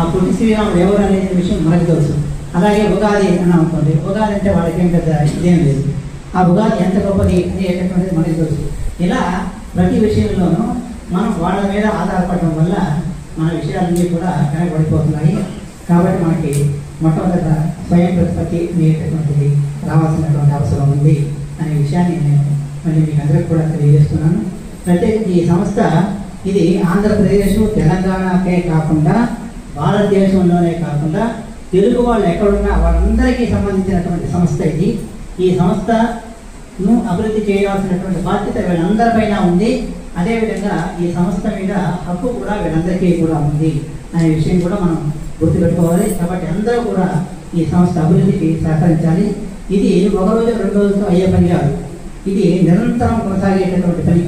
ఆ పొట్టి శ్రీరాముడు ఎవరు అనే విషయం మనకు తెలుసు. అలాగే ఉగాది అని అనుకోండి, ఉగాది అంటే వాళ్ళకి ఏం పెద్ద ఇదేం లేదు. ఆ ఉగాది ఎంత గొప్పది అనేటటువంటిది మనకు తెలుసు. ఇలా ప్రతి విషయంలోనూ మనం వాళ్ళ మీద ఆధారపడడం వల్ల మన విషయాలన్నీ కూడా వెనకబడిపోతున్నాయి. కాబట్టి మనకి మొట్టమొదట స్వయం ప్రతిపత్తి అనేటటువంటిది రావాల్సినటువంటి అవసరం ఉంది అనే విషయాన్ని నేను మళ్ళీ మీకు అందరికీ కూడా తెలియజేస్తున్నాను. ప్రత్యేకించి ఈ సంస్థ ఇది ఆంధ్రప్రదేశ్, తెలంగాణకే కాకుండా భారతదేశంలోనే కాకుండా తెలుగు వాళ్ళు ఎక్కడున్నా వాళ్ళందరికీ సంబంధించినటువంటి సంస్థ ఇది. ఈ సంస్థను అభివృద్ధి చేయాల్సినటువంటి బాధ్యత వీళ్ళందరిపైన ఉంది. అదేవిధంగా ఈ సంస్థ మీద హక్కు కూడా వీళ్ళందరికీ కూడా ఉంది అనే విషయం కూడా మనం గుర్తుపెట్టుకోవాలి. కాబట్టి అందరూ కూడా ఈ సంస్థ అభివృద్ధికి సహకరించాలి. ఇది ఒక రోజు 2 రోజులతో అయ్యే పని కాదు. ఇది నిరంతరం కొనసాగేటటువంటి పని.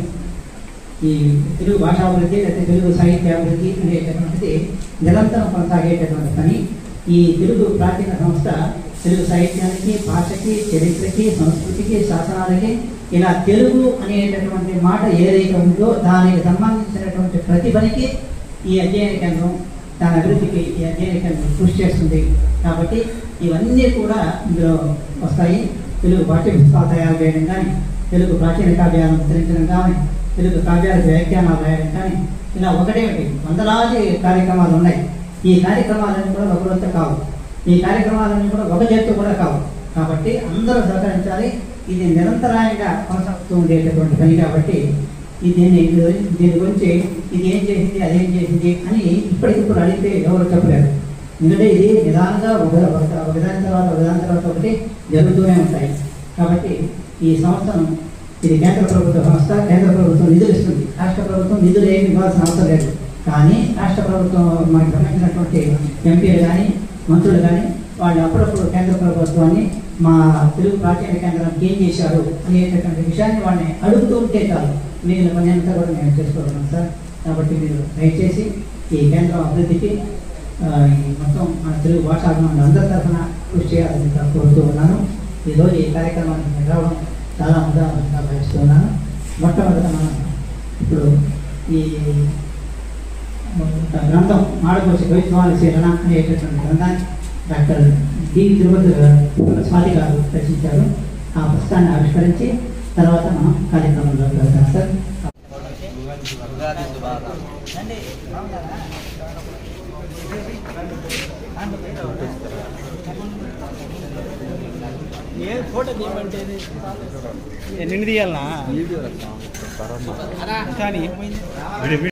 ఈ తెలుగు భాషాభివృద్ధి లేకపోతే తెలుగు సాహిత్యాభివృద్ధి అనేటటువంటిది నిరంతరం కొనసాగేటటువంటి పని. ఈ తెలుగు ప్రాచీన సంస్థ తెలుగు సాహిత్యానికి, భాషకి, చరిత్రకి, సంస్కృతికి, శాసనాలకి ఇలా తెలుగు అనేటటువంటి మాట ఏదైతే ఉందో దానికి సంబంధించినటువంటి ప్రతిభనికి ఈ అధ్యయన కేంద్రం దాని అభివృద్ధికి ఈ అధ్యయన కేంద్రం కృషి చేస్తుంది. కాబట్టి ఇవన్నీ కూడా ఇందులో వస్తాయి. తెలుగు పాఠ్య పుస్తకాలు తయారు చేయడం కానీ, తెలుగు ప్రాచీన కావ్యాలను ముద్రించడం కానీ, తెలుగు కావ్యాల వ్యాఖ్యానాలు రాయడం కానీ, ఇలా ఒకటేమిటి వందలాది కార్యక్రమాలు ఉన్నాయి. ఈ కార్యక్రమాలన్నీ కూడా ఒక రోజుతో కావు. ఈ కార్యక్రమాలన్నీ కూడా ఒక చేతితో కూడా కావు. కాబట్టి అందరూ సహకరించాలి. ఇది నిరంతరాయంగా కొనసాగుతూ ఉండేటటువంటి పని. కాబట్టి దీని గురించి ఇది ఏం చేసింది, అదేం చేసింది అని ఇప్పటికిప్పుడు అడిగితే ఎవరు చెప్పలేరు. ఎందుకంటే ఇది నిదానంగా ఒక విధానం తర్వాత ఒకటి జరుగుతూనే ఉంటాయి. కాబట్టి ఈ సంస్థను ఇది కేంద్ర ప్రభుత్వ సంస్థ. కేంద్ర ప్రభుత్వం నిధులు ఇస్తుంది. రాష్ట్ర ప్రభుత్వం నిధులు ఏమి ఇవ్వాల్సిన అవసరం లేదు. కానీ రాష్ట్ర ప్రభుత్వం మనకి సంబంధించినటువంటి ఎంపీలు కానీ, మంత్రులు కానీ వాళ్ళు అప్పుడప్పుడు కేంద్ర ప్రభుత్వాన్ని మా తెలుగు ప్రాచీన కేంద్రానికి ఏం చేశారు అనేటటువంటి విషయాన్ని వాళ్ళని అడుగుతూ ఉంటే చాలు. మిగిలిన పని అంతా కూడా నేను చేసుకోగలను సార్. కాబట్టి మీరు దయచేసి ఈ కేంద్రం అభివృద్ధికి మొత్తం మన తెలుగు భాషాభిమానులు అందరి తరఫున కృషి చేయాలని కోరుతూ ఉన్నాను. ఈరోజు ఈ కార్యక్రమానికి నేను రావడం చాలా ఉదాహరణగా భావిస్తున్నాను. మొట్టమొదట మనం ఇప్పుడు ఈ గ్రంథం మాడకోశ కవిత్వాల శీలన అనేటటువంటి గ్రంథాన్ని డాక్టర్ డి తిరుపతి స్వాతి గారు రచించారు. ఆ పుస్తకాన్ని ఆవిష్కరించి తర్వాత మనం కార్యక్రమంలోకి వెళ్తాం సార్. ఏ ఫోటో తీయమంటే నిన్ను తీయాలనా కానీ